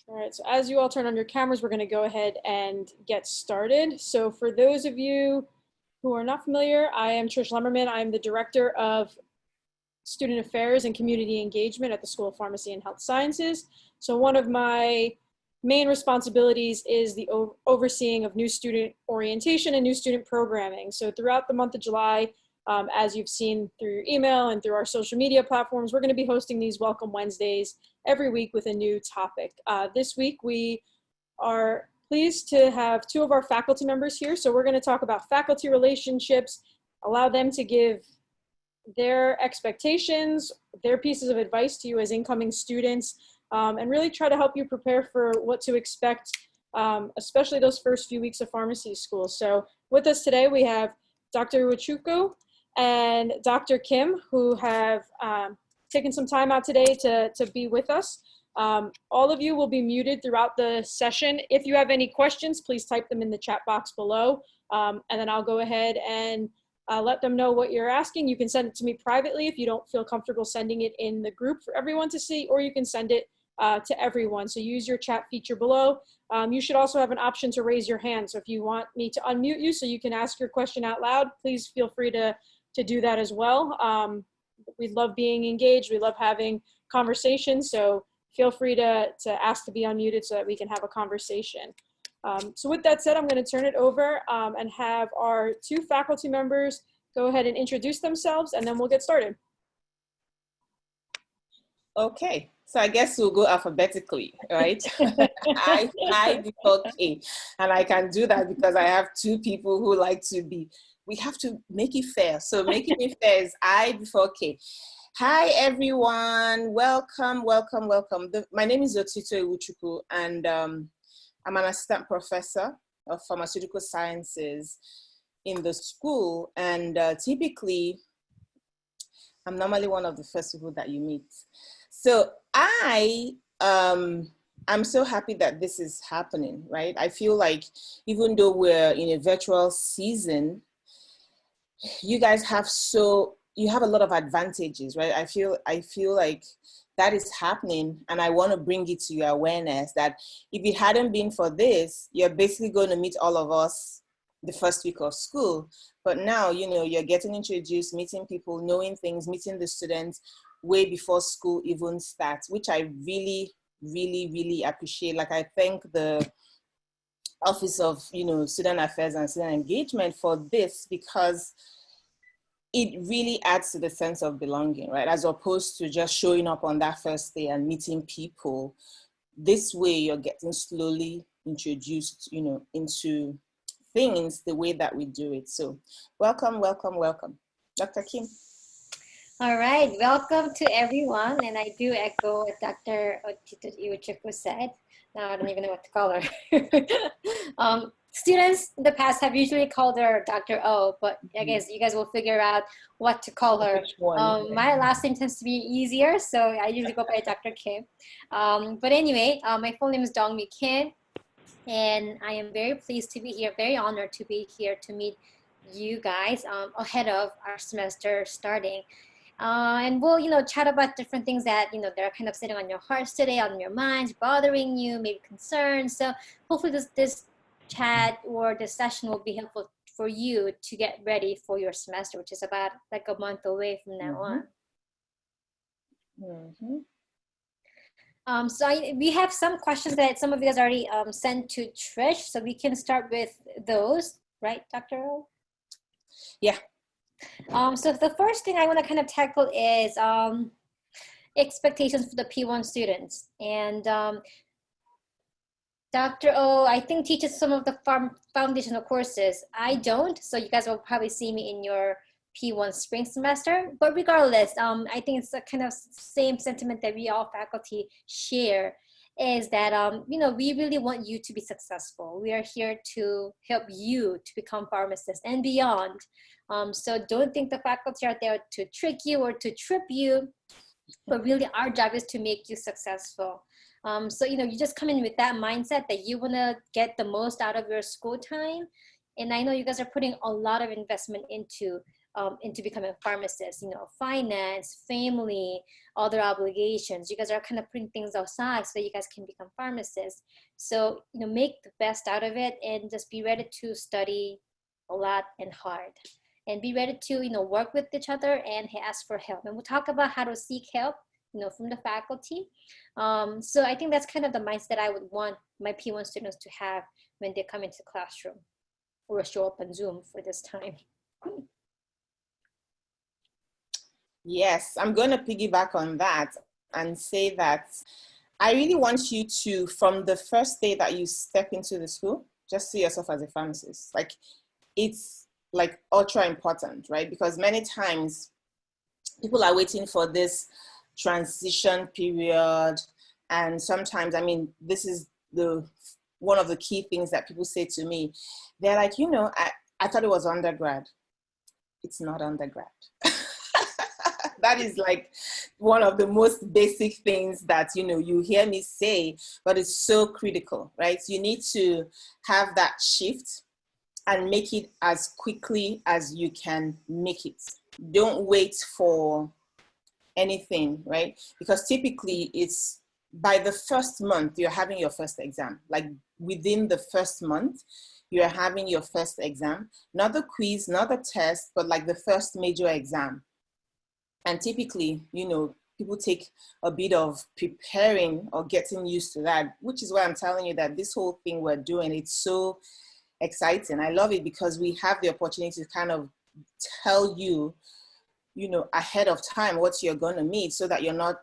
All right, so as you all turn on your cameras, we're going to go ahead and get started. So for those of you who are not familiar, I am Trish Lemmerman. I'm the Director of Student Affairs and Community Engagement at the School of Pharmacy and Health Sciences. So one of my main responsibilities is the overseeing of new student orientation and new student programming. So throughout the month of July, as you've seen through your email and through our social media platforms, we're going to be hosting these Welcome Wednesdays every week with a new topic. This week, we are pleased to have two of our faculty members here. So we're going to talk about faculty relationships, allow them to give their expectations, their pieces of advice to you as incoming students, and really try to help you prepare for what to expect, especially those first few weeks of pharmacy school. So with us today, we have Dr. Iwuchukwu and Dr. Kim, who have taken some time out today to be with us. All of you will be muted throughout the session. If you have any questions, please type them in the chat box below, and then I'll go ahead and let them know what you're asking. You can send it to me privately if you don't feel comfortable sending it in the group for everyone to see, or you can send it to everyone. So use your chat feature below. You should also have an option to raise your hand. So if you want me to unmute you so you can ask your question out loud, please feel free to do that as well. We love being engaged. We love having conversations. So feel free to ask to be unmuted so that we can have a conversation. So with that said, I'm going to turn it over and have our two faculty members go ahead and introduce themselves, and then we'll get started. Okay, so I guess we'll go alphabetically, right? I before K, and I can do that because I have two people who like to be, we have to make it fair. So making it fair is I before K. Hi, everyone. Welcome, welcome, welcome. My name is Otito Iwuchukwu, and I'm an assistant professor of pharmaceutical sciences in the school. And typically, I'm normally one of the first people that you meet. So I'm so happy that this is happening, right? I feel like even though we're in a virtual season, you guys have you have a lot of advantages, right? I feel like that is happening, and I want to bring it to your awareness that if it hadn't been for this, you're basically going to meet all of us the first week of school. But now, you know, you're getting introduced, meeting people, knowing things, meeting the students way before school even starts, which I really, really, really appreciate. Like, I thank the Office of, Student Affairs and Student Engagement for this, because it really adds to the sense of belonging, right? As opposed to just showing up on that first day and meeting people. This way you're getting slowly introduced, into things the way that we do it. So welcome, welcome, welcome. Dr. Kim. All right, welcome to everyone. And I do echo what Dr. Otito Iwuchukwu said. Now I don't even know what to call her. Students in the past have usually called her Dr. O, but I guess you guys will figure out what to call her. My last name tends to be easier, so I usually go by Dr. Kim. But anyway, my full name is Dongmi Kim, and I am very pleased to be here, very honored to be here to meet you guys ahead of our semester starting. And we'll, chat about different things that, that are kind of sitting on your hearts today, on your minds, bothering you, maybe concerns. So hopefully this chat or this session will be helpful for you to get ready for your semester, which is about like a month away from now on. So we have some questions that some of you guys already sent to Trish, so we can start with those, right, Dr. O? Yeah. So the first thing I want to kind of tackle is expectations for the P1 students. And Dr. O, I think, teaches some of the foundational courses. I don't, so you guys will probably see me in your P1 spring semester. But regardless, I think it's the kind of same sentiment that we all faculty share, is that, we really want you to be successful. We are here to help you to become pharmacists and beyond. So don't think the faculty are there to trick you or to trip you, but really our job is to make you successful. So, you just come in with that mindset that you want to get the most out of your school time. And I know you guys are putting a lot of investment into into becoming a pharmacist, finance, family, other obligations. You guys are kind of putting things aside so that you guys can become pharmacists. So, make the best out of it and just be ready to study a lot and hard. And be ready to, work with each other and ask for help. And we'll talk about how to seek help, from the faculty. So I think that's kind of the mindset I would want my P1 students to have when they come into the classroom or show up on Zoom for this time. Yes, I'm going to piggyback on that and say that I really want you to, from the first day that you step into the school, just see yourself as a pharmacist. Like, it's like ultra important, right? Because many times people are waiting for this transition period. And sometimes, I mean, this is one of the key things that people say to me. They're like, I thought it was undergrad. It's not undergrad. That is like one of the most basic things that, you hear me say, but it's so critical, right? You need to have that shift and make it as quickly as you can make it. Don't wait for anything, right? Because typically it's by the first month you're having your first exam. Like within the first month, you're having your first exam, not the quiz, not the test, but like the first major exam. And typically, people take a bit of preparing or getting used to that, which is why I'm telling you that this whole thing we're doing, it's so exciting. I love it because we have the opportunity to kind of tell you, ahead of time what you're going to meet so that you're not,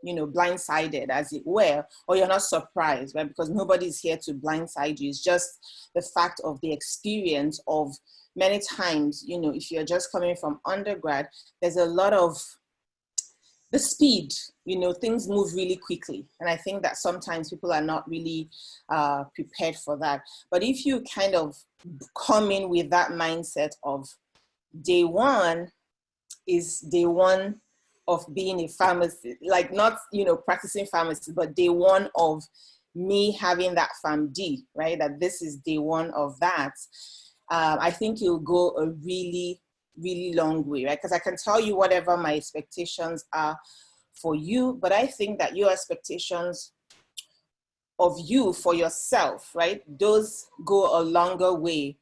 blindsided, as it were, or you're not surprised, right? Because nobody's here to blindside you. It's just the fact of the experience of many times, if you're just coming from undergrad, there's a lot of the speed, things move really quickly. And I think that sometimes people are not really prepared for that. But if you kind of come in with that mindset of day one is day one of being a pharmacist, like not, practicing pharmacy, but day one of me having that PharmD, right? That this is day one of that. I think you'll go a really, really long way, right? Because I can tell you whatever my expectations are for you, but I think that your expectations of you for yourself, right? Those go a longer way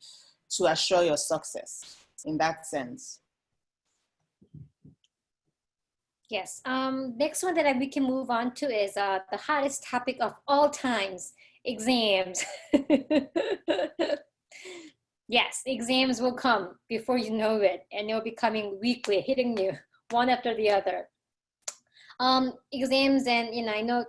to assure your success in that sense. Yes. Next one that we can move on to is the hottest topic of all times, exams. Yes, exams will come before you know it, and they'll be coming weekly, hitting you one after the other. Exams, and I know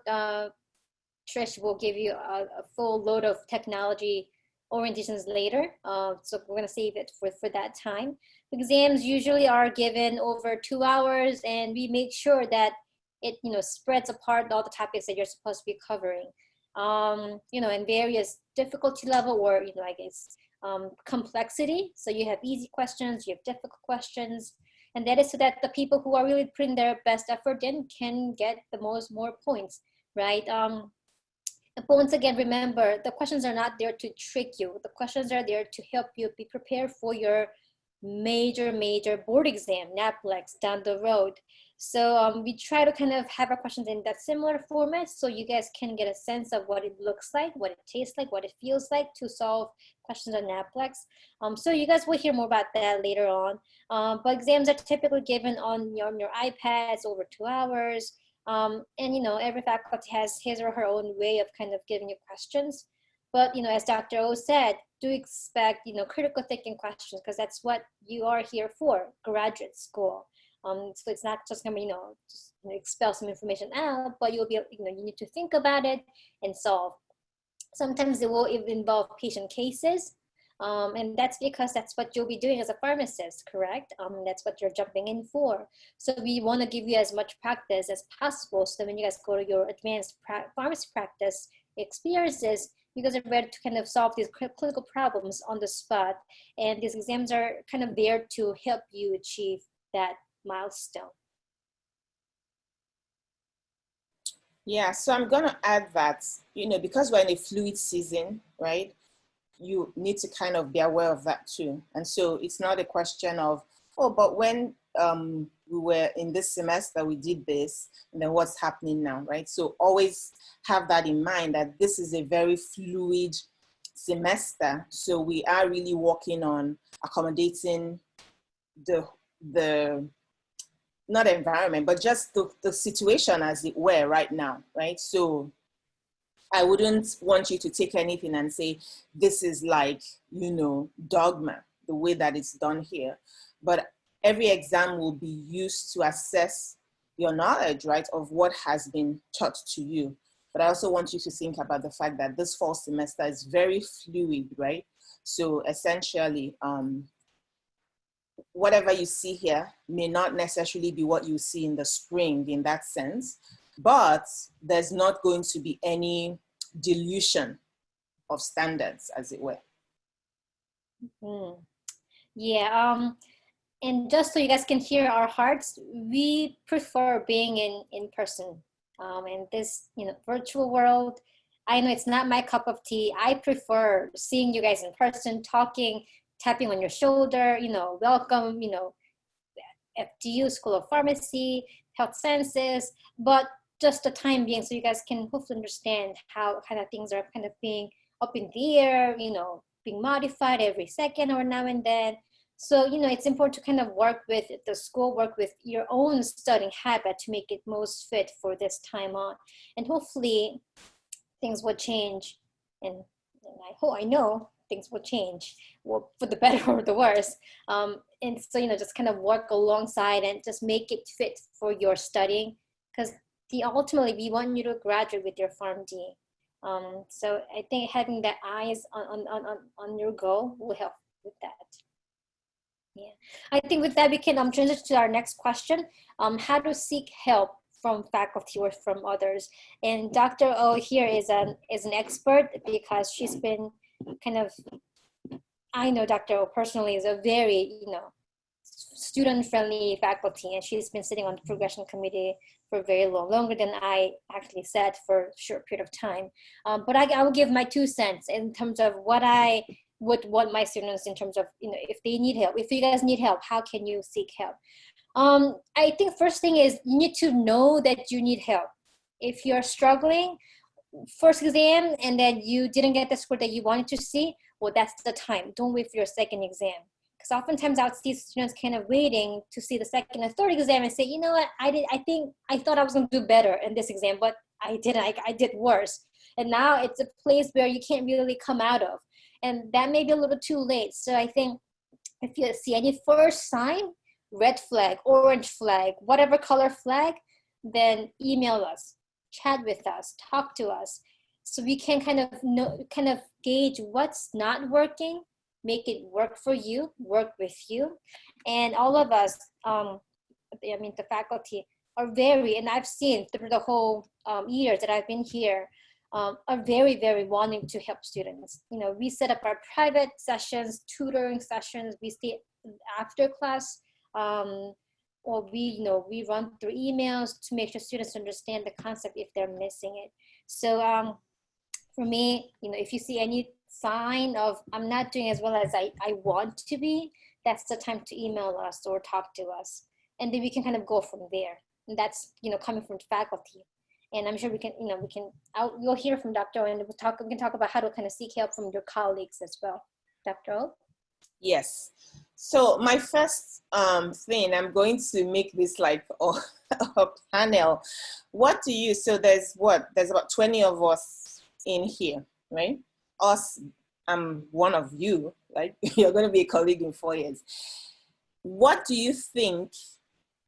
Trish will give you a full load of technology orientations later, so we're going to save it for that time. Exams usually are given over 2 hours, and we make sure that it spreads apart all the topics that you're supposed to be covering, in various difficulty level, or I guess complexity. So you have easy questions, you have difficult questions, and that is so that the people who are really putting their best effort in can get the more points, right? But once again, remember, the questions are not there to trick you. The questions are there to help you be prepared for your major board exam, NAPLEX, down the road. So we try to kind of have our questions in that similar format so you guys can get a sense of what it looks like, what it tastes like, what it feels like to solve questions on NAPLEX. So you guys will hear more about that later on. But exams are typically given on your iPads over 2 hours. And every faculty has his or her own way of kind of giving you questions. But as Dr. O said, do expect critical thinking questions, because that's what you are here for, graduate school. So it's not just gonna be just expel some information out, but you'll be you need to think about it and solve. Sometimes it will even involve patient cases. And that's because that's what you'll be doing as a pharmacist, correct? That's what you're jumping in for. So we want to give you as much practice as possible, so that when you guys go to your advanced pharmacy practice experiences, you guys are ready to kind of solve these clinical problems on the spot. And these exams are kind of there to help you achieve that milestone. Yeah, so I'm going to add that, because we're in a fluid season, right? You need to kind of be aware of that too. And so it's not a question of, oh, but when we were in this semester, we did this, and then what's happening now, right? So always have that in mind, that this is a very fluid semester. So we are really working on accommodating the not environment, but just the situation as it were right now, right? So I wouldn't want you to take anything and say, this is like, dogma, the way that it's done here. But every exam will be used to assess your knowledge, right, of what has been taught to you. But I also want you to think about the fact that this fall semester is very fluid, right? So essentially, whatever you see here may not necessarily be what you see in the spring in that sense, but there's not going to be any dilution of standards, as it were. Mm. Yeah, and just so you guys can hear our hearts, we prefer being in person. In this, virtual world, I know it's not my cup of tea. I prefer seeing you guys in person, talking, tapping on your shoulder, welcome, FDU, School of Pharmacy, Health Sciences, but just the time being, so you guys can hopefully understand how kind of things are kind of being up in the air, being modified every second or now and then. So, it's important to kind of work with the school, work with your own studying habit to make it most fit for this time on. And hopefully things will change. And I know things will change, well, for the better or the worse. And so, just kind of work alongside and just make it fit for your studying. Because ultimately, we want you to graduate with your PharmD. So I think having that eyes on your goal will help with that. Yeah, I think with that we can transition to our next question. How to seek help from faculty or from others. And Dr. O here is an expert because she's been kind of, I know Dr. O personally is a very, student-friendly faculty, and she's been sitting on the progression committee for very long, longer than I actually sat for a short period of time. But I will give my 2 cents in terms of what I would want my students in terms of, if they need help. If you guys need help, how can you seek help? I think first thing is you need to know that you need help. If you're struggling, first exam, and then you didn't get the score that you wanted to see, well, that's the time. Don't wait for your second exam. Because oftentimes I would see students kind of waiting to see the second and third exam and say, you know what, I thought I was going to do better in this exam, but I didn't, I did worse. And now it's a place where you can't really come out of. And that may be a little too late. So I think if you see any first sign, red flag, orange flag, whatever color flag, then email us, chat with us, talk to us. So we can kind of gauge what's not working, make it work for you, work with you. And all of us, the faculty are and I've seen through the whole years that I've been here, are very, very wanting to help students. We set up our private sessions, tutoring sessions, we stay after class, or we run through emails to make sure students understand the concept if they're missing it. So for me, if you see any sign of I'm not doing as well as I want to be, that's the time to email us or talk to us. And then we can kind of go from there. And that's, coming from faculty. And I'm sure you'll hear from Dr. O, and we can talk about how to kind of seek help from your colleagues as well. Dr. O? Yes. So my first thing, I'm going to make this like a panel. So there's about 20 of us in here, right? Us, I'm one of you, right? You're going to be a colleague in 4 years. What do you think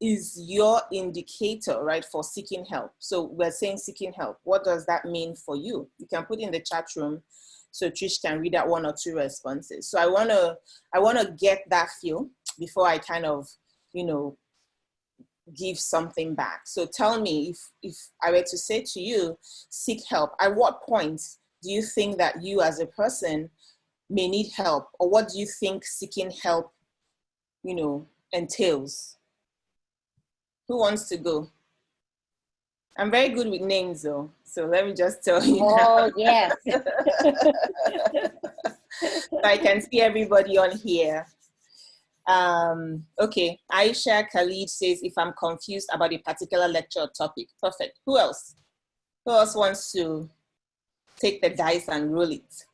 is your indicator, right, for seeking help? So we're saying seeking help. What does that mean for you? You can put in the chat room so Trish can read out 1 or 2 responses. So I want to get that feel before I kind of, give something back. So tell me, if I were to say to you, seek help, at what point do you think that you as a person may need help? Or what do you think seeking help, entails? Who wants to go? I'm very good with names though, so let me just tell you. Oh, yes. I can see everybody on here. Okay, Aisha Khalid says, if I'm confused about a particular lecture or topic. Perfect. Who else? Who else wants to take the dice and roll it?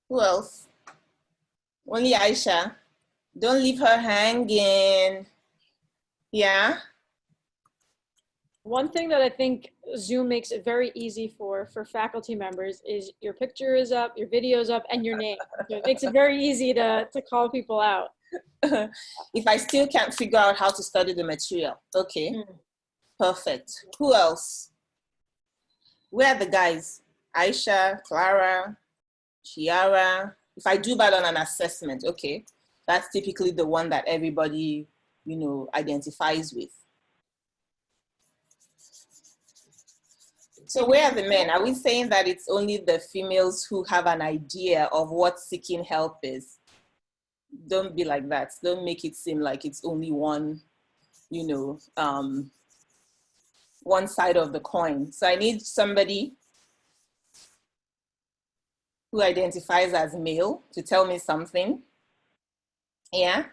Who else? Only Aisha. Don't leave her hanging. Yeah? One thing that I think Zoom makes it very easy for faculty members is your picture is up, your video is up, and your name. So it makes it very easy to call people out. If I still can't figure out how to study the material. Okay, perfect. Who else? Where are the guys? Aisha, Clara, Chiara. If I do bad on an assessment, okay, that's typically the one that everybody, identifies with. So where are the men? Are we saying that it's only the females who have an idea of what seeking help is? Don't be like that. Don't make it seem like it's only one, one side of the coin. So I need somebody who identifies as male to tell me something. Yeah?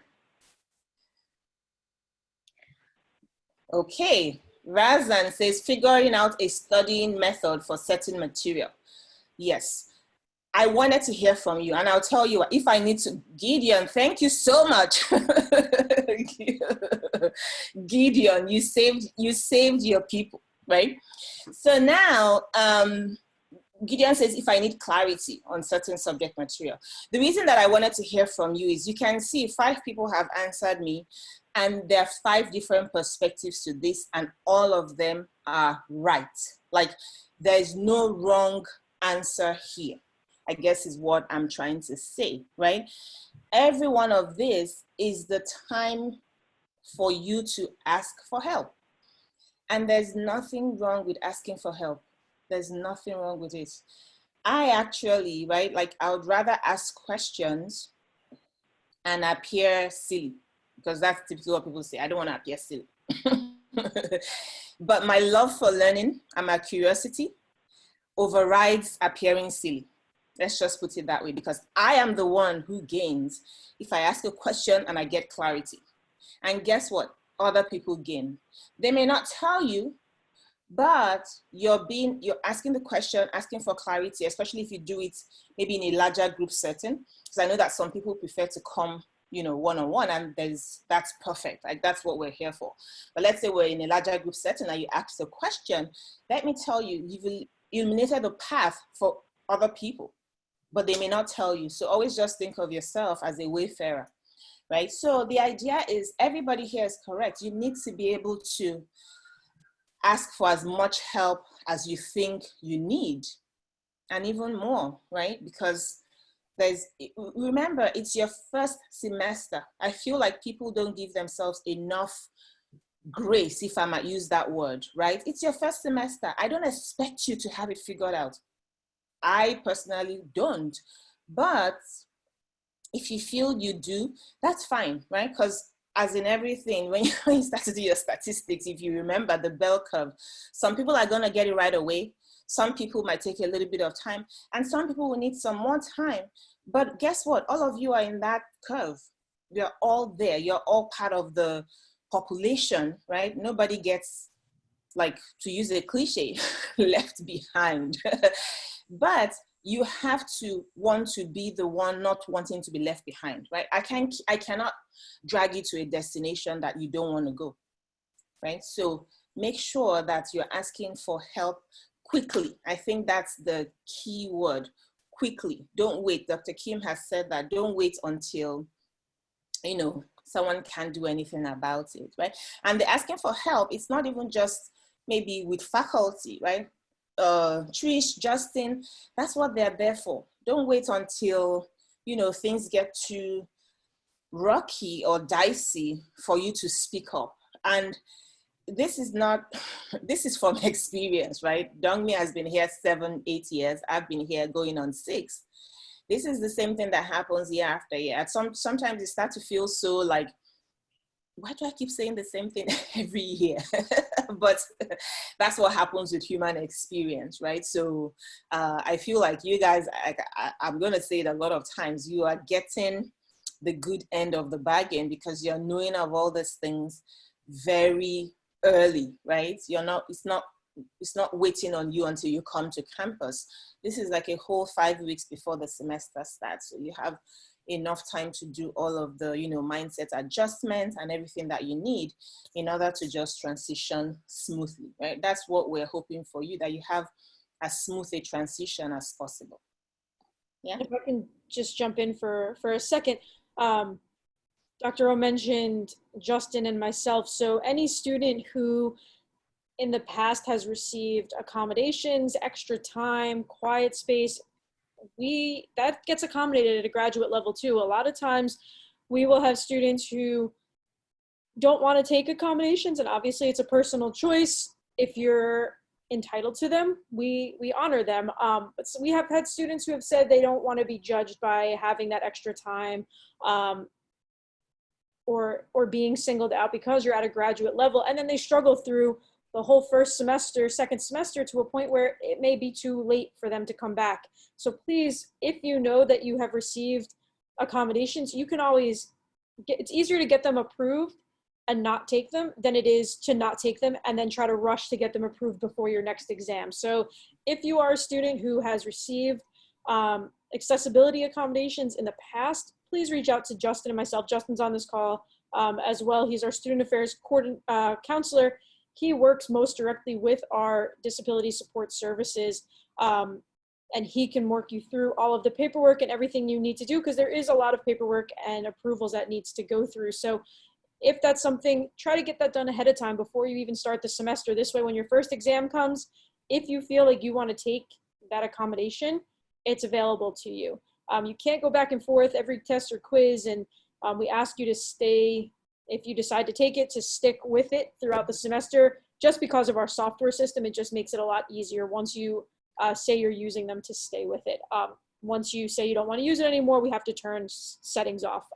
Okay. Razan says, figuring out a studying method for certain material. Yes. I wanted to hear from you, and I'll tell you, if I need to, Gideon, thank you so much. Gideon, you saved your people, right? So now, Gideon says, if I need clarity on certain subject material. The reason that I wanted to hear from you is you can see 5 people have answered me, and there are 5 different perspectives to this, and all of them are right. Like, there's no wrong answer here, I guess is what I'm trying to say, right? Every one of this is the time for you to ask for help. And there's nothing wrong with asking for help. There's nothing wrong with it. I actually, right, like I would rather ask questions and appear silly, because that's typically what people say. I don't want to appear silly. But my love for learning and my curiosity overrides appearing silly. Let's just put it that way, because I am the one who gains if I ask a question and I get clarity. And guess what? Other people gain. They may not tell you, but you're asking the question, asking for clarity, especially if you do it maybe in a larger group setting. Because I know that some people prefer to come, one-on-one, and that's perfect. Like, that's what we're here for. But let's say we're in a larger group setting and you ask a question. Let me tell you, you've illuminated the path for other people, but they may not tell you. So always just think of yourself as a wayfarer, right? So the idea is everybody here is correct. You need to be able to ask for as much help as you think you need, and even more, right? Because remember, it's your first semester. I feel like people don't give themselves enough grace, if I might use that word, right? It's your first semester. I don't expect you to have it figured out. I personally don't. But if you feel you do, that's fine, right? Because as in everything, when you start to do your statistics, if you remember the bell curve, some people are going to get it right away. Some people might take a little bit of time, and some people will need some more time. But guess what? All of you are in that curve. You're all there. You're all part of the population, right? Nobody gets, like, to use a cliche, left behind. But you have to want to be the one not wanting to be left behind, right? I cannot drag you to a destination that you don't want to go, right? So make sure that you're asking for help quickly. I think that's the key word, quickly. Don't wait. Dr. Kim has said that. Don't wait until, someone can't do anything about it, right? And the asking for help, it's not even just maybe with faculty, right? Trish, Justin, that's what they're there for. Don't wait until, things get too rocky or dicey for you to speak up. And this is from experience, right? Dongmi has been here 7, 8 years. I've been here going on 6. This is the same thing that happens year after year. Sometimes you start to feel so like why do I keep saying the same thing every year? But that's what happens with human experience, right? So I feel like you guys, I'm going to say it a lot of times, you are getting the good end of the bargain because you're knowing of all these things very early, right? It's not waiting on you until you come to campus. This is like a whole 5 weeks before the semester starts. So you have enough time to do all of the, mindset adjustments and everything that you need in order to just transition smoothly, right? That's what we're hoping for you, that you have as smooth a transition as possible. Yeah. If I can just jump in for a second. Dr. O mentioned Justin and myself. So any student who in the past has received accommodations, extra time, quiet space, that gets accommodated at a graduate level too. A lot of times we will have students who don't want to take accommodations, and obviously it's a personal choice. If you're entitled to them, we honor them. But so we have had students who have said they don't want to be judged by having that extra time, or being singled out because you're at a graduate level, and then they struggle through the whole first semester, second semester, to a point where it may be too late for them to come back. So please, if you know that you have received accommodations, you can always it's easier to get them approved and not take them than it is to not take them and then try to rush to get them approved before your next exam. So if you are a student who has received accessibility accommodations in the past, please reach out to Justin and myself. Justin's on this call as well. He's our student affairs counselor. He works most directly with our disability support services, and he can work you through all of the paperwork and everything you need to do, because there is a lot of paperwork and approvals that needs to go through. So if that's something, try to get that done ahead of time before you even start the semester. This way, when your first exam comes, if you feel like you want to take that accommodation, it's available to you. You can't go back and forth every test or quiz, and we ask you to stay, if you decide to take it, to stick with it throughout the semester. Just because of our software system, it just makes it a lot easier once you say you're using them, to stay with it. Once you say you don't want to use it anymore, we have to turn settings off.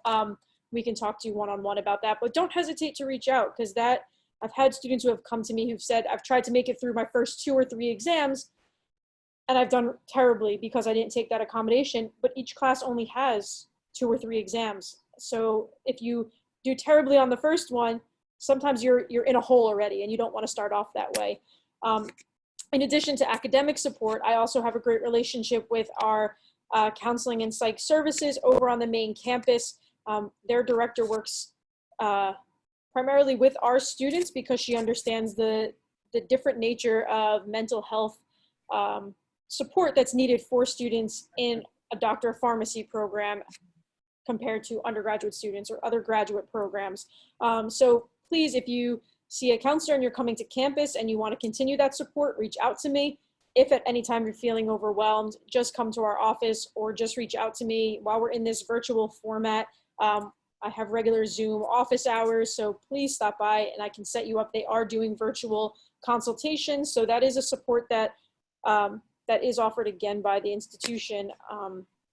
We can talk to you one-on-one about that, but don't hesitate to reach out, because I've had students who have come to me who've said, I've tried to make it through my first 2 or 3 exams, and I've done terribly because I didn't take that accommodation, but each class only has 2 or 3 exams. So if you do terribly on the first one, sometimes you're in a hole already, and you don't want to start off that way. In addition to academic support, I also have a great relationship with our counseling and psych services over on the main campus. Their director works primarily with our students because she understands the different nature of mental health support that's needed for students in a doctor of pharmacy program compared to undergraduate students or other graduate programs. So please, if you see a counselor and you're coming to campus and you want to continue that support, reach out to me. If at any time you're feeling overwhelmed, just come to our office or just reach out to me while we're in this virtual format. I have regular Zoom office hours, so please stop by and I can set you up. They are doing virtual consultations, so that is a support that that is offered again by the institution.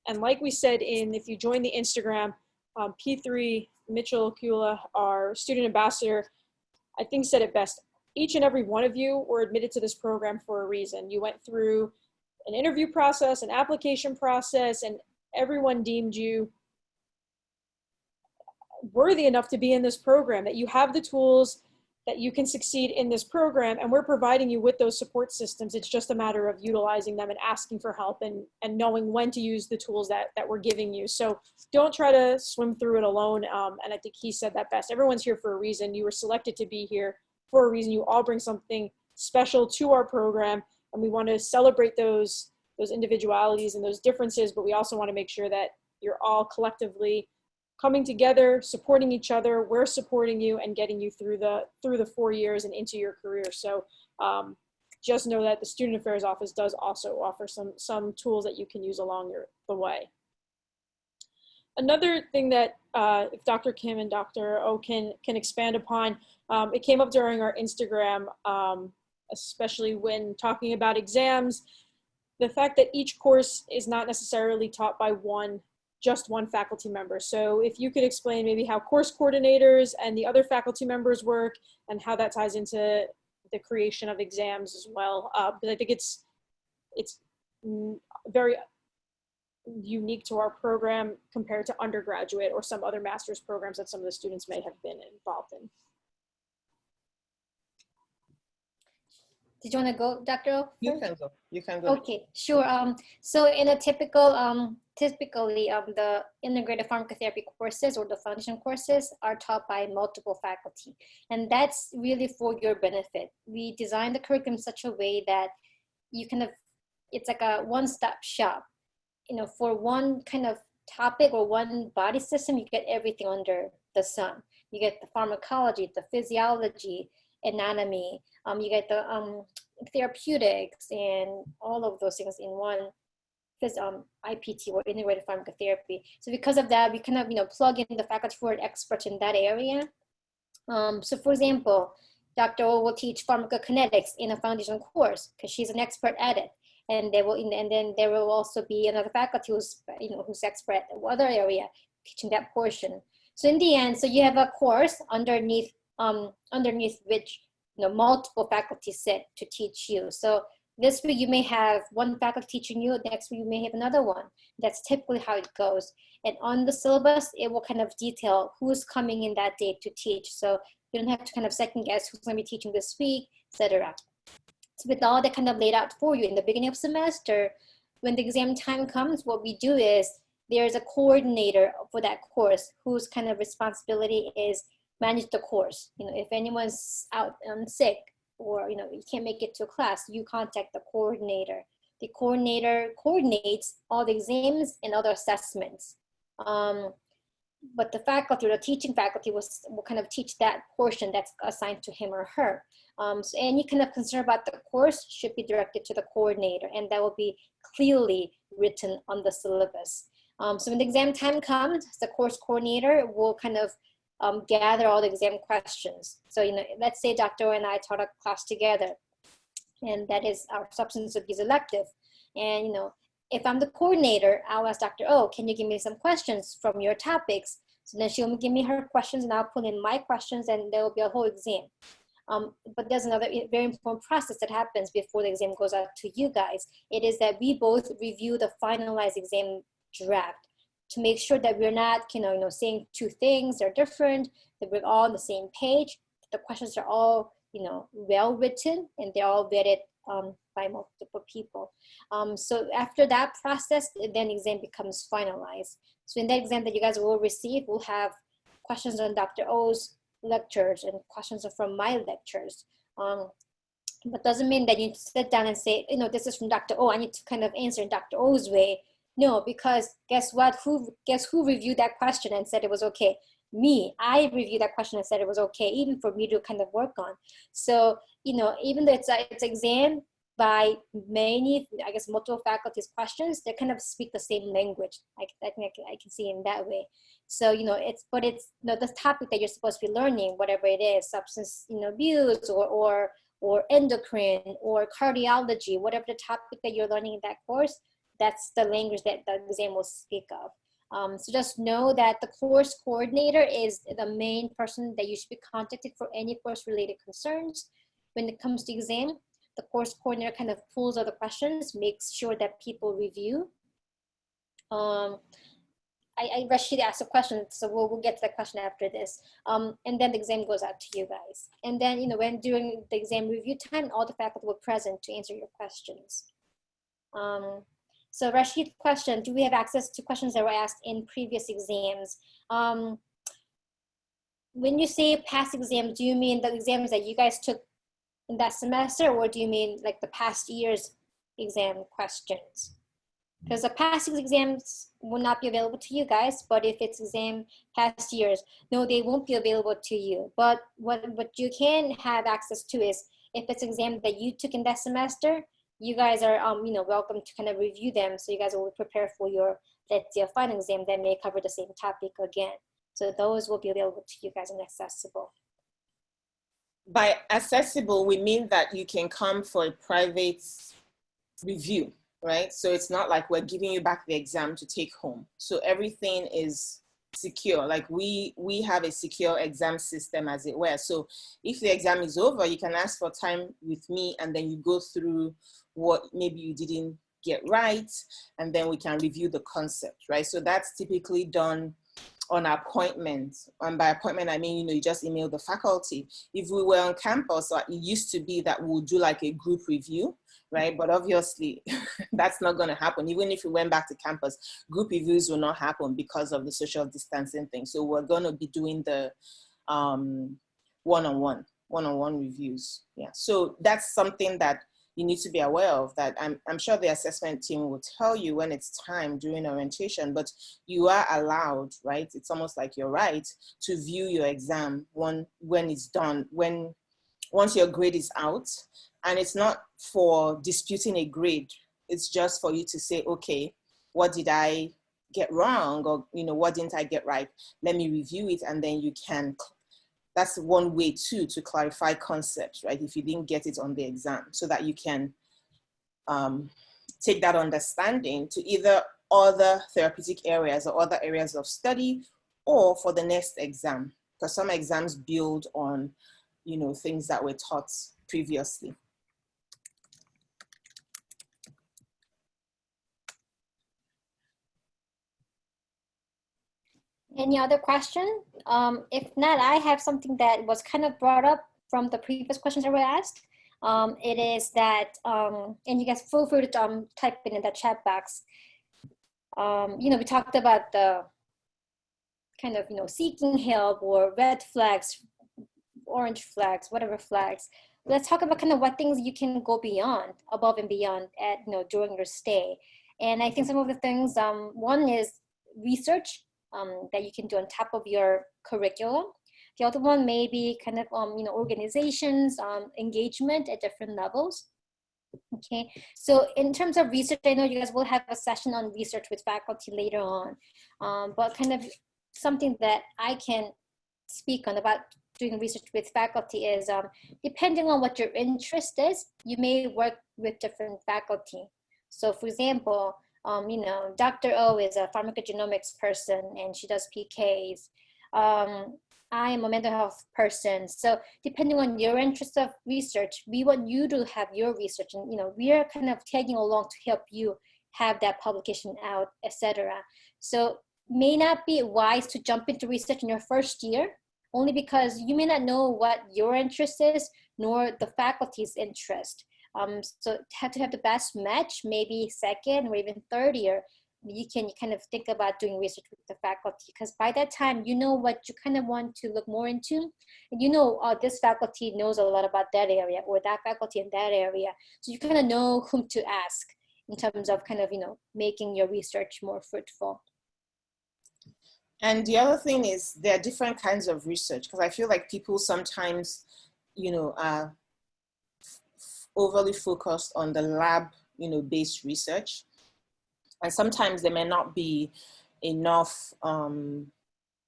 And like we said, if you join the Instagram, P3 Mitchell Kula, our student ambassador, I think said it best. Each and every one of you were admitted to this program for a reason. You went through an interview process, an application process, and everyone deemed you worthy enough to be in this program, that you have the tools, that you can succeed in this program, and we're providing you with those support systems. It's just a matter of utilizing them and asking for help and knowing when to use the tools that we're giving you. So don't try to swim through it alone. And I think he said that best. Everyone's here for a reason. You were selected to be here for a reason. You all bring something special to our program, and we want to celebrate those individualities and those differences, but we also want to make sure that you're all collectively coming together, supporting each other. We're supporting you and getting you through the 4 years and into your career. So just know that the Student Affairs Office does also offer some tools that you can use along the way. Another thing that if Dr. Kim and Dr. O can expand upon, it came up during our Instagram, especially when talking about exams, the fact that each course is not necessarily taught by one just one faculty member. So if you could explain maybe how course coordinators and the other faculty members work and how that ties into the creation of exams as well. But I think it's very unique to our program compared to undergraduate or some other master's programs that some of the students may have been involved in. Did you want to go, Dr. O? You can go. You can go. Okay, sure. So in a typically the integrated pharmacotherapy courses or the foundation courses are taught by multiple faculty, and that's really for your benefit. We designed the curriculum in such a way that you kind of, it's like a one-stop shop. You know, for one kind of topic or one body system, you get everything under the sun. You get the pharmacology, the physiology, anatomy, you get the therapeutics and all of those things in one IPT or integrated pharmacotherapy. So because of that, we kind of, you know, plug in the faculty who are experts in that area. So for example, Dr. O will teach pharmacokinetics in a foundation course because she's an expert at it. And they will, and then there will also be another faculty who's, you know, who's expert at other area teaching that portion. So in the end, so you have a course underneath which, you know, multiple faculty sit to teach you. So this week you may have one faculty teaching you, next week you may have another one. That's typically how it goes. And on the syllabus, it will kind of detail who's coming in that day to teach. So you don't have to kind of second guess who's going to be teaching this week, etc. So with all that kind of laid out for you in the beginning of semester, when the exam time comes, what we do is there's a coordinator for that course whose kind of responsibility is manage the course. You know, if anyone's out sick or, you know, you can't make it to class, you contact the coordinator. The coordinator coordinates all the exams and other assessments. But the faculty or the teaching faculty will kind of teach that portion that's assigned to him or her. So any kind of concern about the course should be directed to the coordinator, and that will be clearly written on the syllabus. So when the exam time comes, the course coordinator will kind of gather all the exam questions. So, you know, let's say Dr. O and I taught a class together, and that is our substance abuse elective. And, you know, if I'm the coordinator, I'll ask Dr. O, can you give me some questions from your topics? So then she'll give me her questions and I'll put in my questions, and there will be a whole exam. But there's another very important process that happens before the exam goes out to you guys. It is that we both review the finalized exam draft to make sure that we're not, you know, saying two things that are different, that we're all on the same page, the questions are all, you know, well written, and they're all vetted by multiple people. So after that process, then the exam becomes finalized. So in that exam that you guys will receive, we'll have questions on Dr. O's lectures and questions from my lectures. But doesn't mean that you sit down and say, you know, this is from Dr. O, I need to kind of answer in Dr. O's way. No, because guess what? Guess who reviewed that question and said it was okay? Me. I reviewed that question and said it was okay, even for me to kind of work on. So, you know, even though it's exam by many, I guess, multiple faculty's questions, they kind of speak the same language. I think I can see in that way. So, you know, it's you know, the topic that you're supposed to be learning, whatever it is, substance, you know, abuse or endocrine or cardiology, whatever the topic that you're learning in that course, that's the language that the exam will speak of. So just know that the course coordinator is the main person that you should be contacted for any course related concerns. When it comes to exam, the course coordinator kind of pulls all the questions, makes sure that people review. I Rashid asked a question, so we'll get to that question after this. And then the exam goes out to you guys. And then, you know, when during the exam review time, all the faculty were present to answer your questions. So Rashid's question, do we have access to questions that were asked in previous exams? When you say past exams, do you mean the exams that you guys took in that semester, or do you mean like the past year's exam questions? Because the past exams will not be available to you guys, but if it's exam past years, no, they won't be available to you. But what you can have access to is if it's exam that you took in that semester, you guys are you know, welcome to kind of review them, so you guys will prepare for your, let's say, a final exam that may cover the same topic again. So those will be available to you guys and accessible. By accessible, we mean that you can come for a private review. right? So it's not like we're giving you back the exam to take home. So everything is secure. Like we have a secure exam system, as it were. So if the exam is over, you can ask for time with me, and then you go through what maybe you didn't get right, and then we can review the concept, right? So that's typically done on appointment. And by appointment, I mean, you just email the faculty. If we were on campus, it used to be that we'll do like a group review, right? But obviously that's not going to happen. Even if we went back to campus, group reviews will not happen because of the social distancing thing. So we're going to be doing the one-on-one reviews. Yeah. So that's something that you need to be aware of, that I'm sure the assessment team will tell you when it's time during orientation, but you are allowed, right? It's almost like you're right to view your exam when it's done, once your grade is out. And it's not for disputing a grade. It's just for you to say, okay, what did I get wrong? Or, what didn't I get right? Let me review it. And then you can, that's one way too, to clarify concepts, right? If you didn't get it on the exam, so that you can take that understanding to either other therapeutic areas or other areas of study, or for the next exam, because some exams build on, things that were taught previously. Any other question? If not, I have something that was kind of brought up from the previous questions that were asked. It is that, and you guys feel free to type it in the chat box. We talked about the kind of, seeking help, or red flags, orange flags, whatever flags. Let's talk about kind of what things you can go beyond, above and beyond at, during your stay. And I think some of the things, one is research that you can do on top of your curriculum. The other one may be kind of, organizations, engagement at different levels. Okay, so in terms of research, I know you guys will have a session on research with faculty later on, but kind of something that I can speak on about doing research with faculty is, depending on what your interest is, you may work with different faculty. So for example, Dr. O is a pharmacogenomics person and she does PKs. I am a mental health person. So depending on your interest of research, we want you to have your research, and we are kind of tagging along to help you have that publication out, etc. So may not be wise to jump into research in your first year, only because you may not know what your interest is, nor the faculty's interest. So have to have the best match, maybe second or even third year. You can kind of think about doing research with the faculty, because by that time, you know what you kind of want to look more into. And this faculty knows a lot about that area, or that faculty in that area. So you kind of know whom to ask in terms of kind of, making your research more fruitful. And the other thing is, there are different kinds of research, because I feel like people sometimes, are overly focused on the lab, based research. And sometimes there may not be enough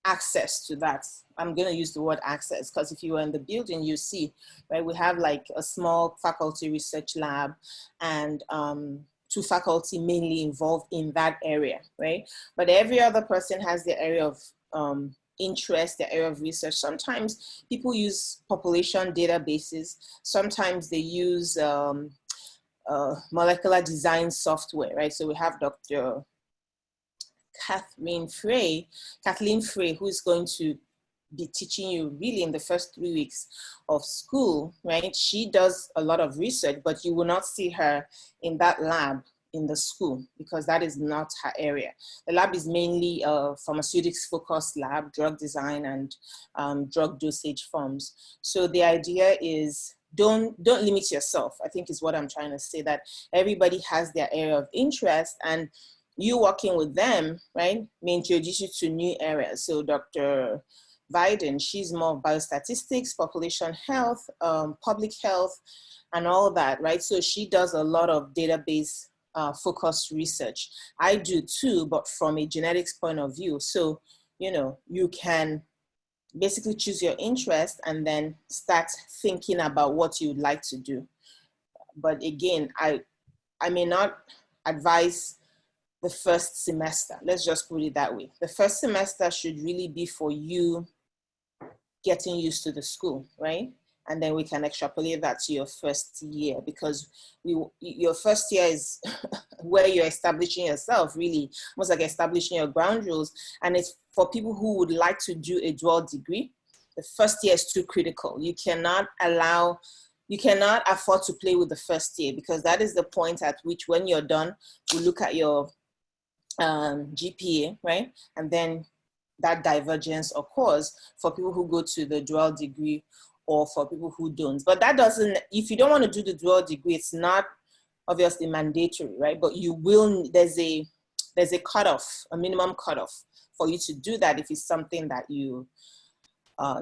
access to that. I'm going to use the word access, because if you were in the building, you see, right, we have like a small faculty research lab, and 2 faculty mainly involved in that area, right? But every other person has their area of interest, their area of research. Sometimes people use population databases. Sometimes they use molecular design software, right? So we have Dr. Kathleen Frey, who is going to be teaching you really in the first 3 weeks of school, right? She does a lot of research, but you will not see her in that lab in the school, because that is not her area. The lab is mainly a pharmaceutics focused lab, drug design and drug dosage forms. So the idea is, don't limit yourself, I think is what I'm trying to say, that everybody has their area of interest, and you working with them, right, may introduce you to new areas. So Dr. Biden, she's more biostatistics, population health, public health, and all that, right? So she does a lot of database focused research. I do too, but from a genetics point of view. So, you can basically choose your interest and then start thinking about what you'd like to do. But again, I may not advise the first semester. Let's just put it that way. The first semester should really be for you getting used to the school, right? And then we can extrapolate that to your first year, because your first year is where you're establishing yourself, really, almost like establishing your ground rules. And it's for people who would like to do a dual degree. The first year is too critical. You cannot afford to play with the first year, because that is the point at which, when you're done, we look at your GPA, right? And then that divergence occurs for people who go to the dual degree or for people who don't. But that doesn't, if you don't want to do the dual degree, it's not obviously mandatory, right? But you will, there's a cutoff, a minimum cutoff for you to do that if it's something that you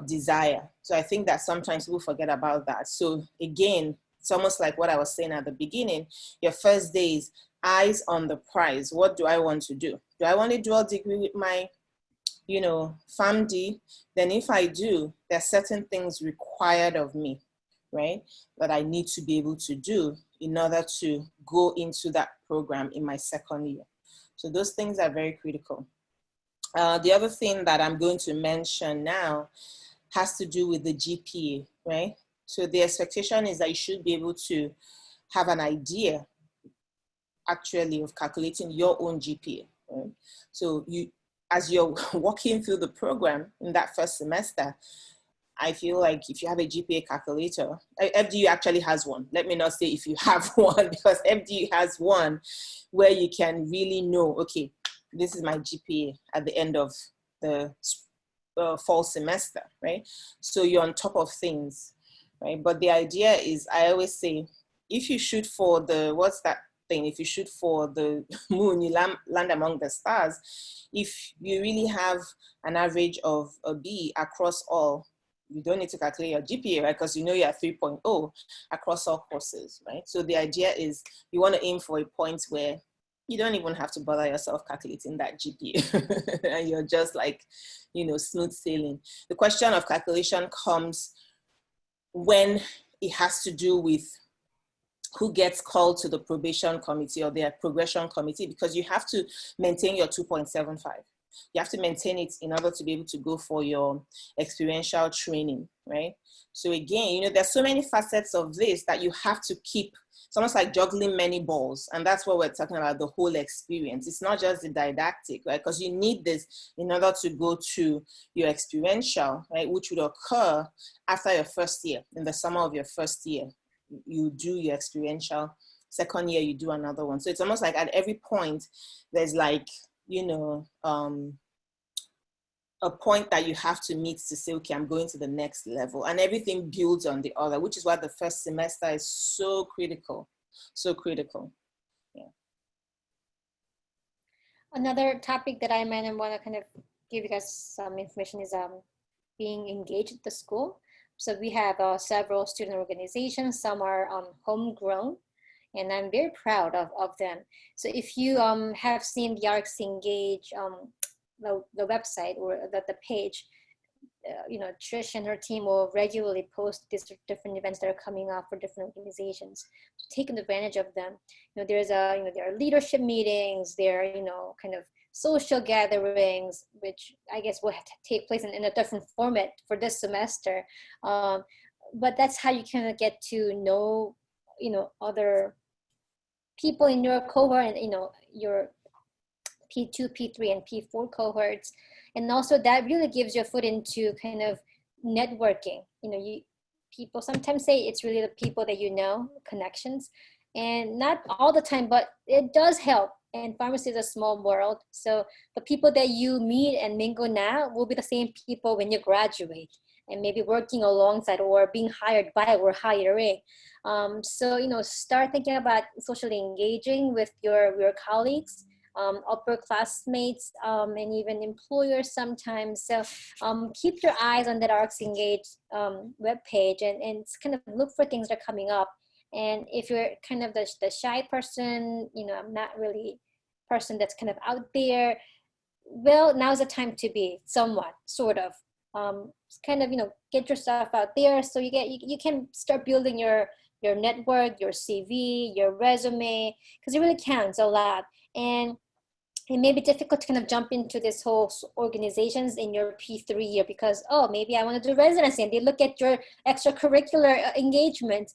desire. So I think that sometimes people forget about that. So again, it's almost like what I was saying at the beginning. Your first days, eyes on the prize. What do I want to do? Do I want a dual degree with my, PharmD? Then if I do, there are certain things required of me, right, that I need to be able to do in order to go into that program in my second year. So those things are very critical. The other thing that I'm going to mention now has to do with the GPA, right? So the expectation is that you should be able to have an idea, actually, of calculating your own GPA, right? So as you're walking through the program in that first semester, I feel like if you have a GPA calculator, FDU actually has one. Let me not say if you have one, because FDU has one where you can really know, okay, this is my GPA at the end of the fall semester, right? So you're on top of things, right? But the idea is, I always say, if you shoot for the, what's that thing? If you shoot for the moon, you land among the stars. If you really have an average of a B across all, you don't need to calculate your GPA, right? Because you know you're 3.0 across all courses, right? So the idea is you want to aim for a point where you don't even have to bother yourself calculating that GPA and you're just like, smooth sailing. The question of calculation comes when it has to do with who gets called to the probation committee or their progression committee, because you have to maintain your 2.75. You have to maintain it in order to be able to go for your experiential training, right? So again, there's so many facets of this that you have to keep. It's almost like juggling many balls. And that's what we're talking about, the whole experience. It's not just the didactic, right? Because you need this in order to go to your experiential, right? Which would occur after your first year, in the summer of your first year. You do your experiential. Second year, you do another one. So it's almost like at every point, there's like, a point that you have to meet to say, okay, I'm going to the next level, and everything builds on the other, which is why the first semester is so critical, so critical. Yeah. Another topic that I might want to kind of give you guys some information is being engaged at the school. So we have several student organizations. Some are homegrown, and I'm very proud of them. So if you have seen the Arcs Engage, the website or the page, Trish and her team will regularly post these different events that are coming up for different organizations. So take advantage of them. There are leadership meetings, there are, kind of social gatherings, which I guess will have to take place in a different format for this semester. But that's how you kind of get to know, other people in your cohort and, your P2, P3, and P4 cohorts. And also that really gives you a foot into kind of networking. People sometimes say it's really the people that connections, and not all the time, but it does help. And pharmacy is a small world. So the people that you meet and mingle now will be the same people when you graduate, and maybe working alongside or being hired by or hiring. So, start thinking about socially engaging with your colleagues, upper classmates, and even employers sometimes. So keep your eyes on that Arcs Engage webpage and kind of look for things that are coming up. And if you're kind of the shy person, I'm not really person that's kind of out there, well, now's the time to be somewhat, sort of, kind of, get yourself out there so you can start building your your network, your CV, your resume, because it really counts a lot. And it may be difficult to kind of jump into this whole organizations in your P3 year because, oh, maybe I want to do residency, and they look at your extracurricular engagement.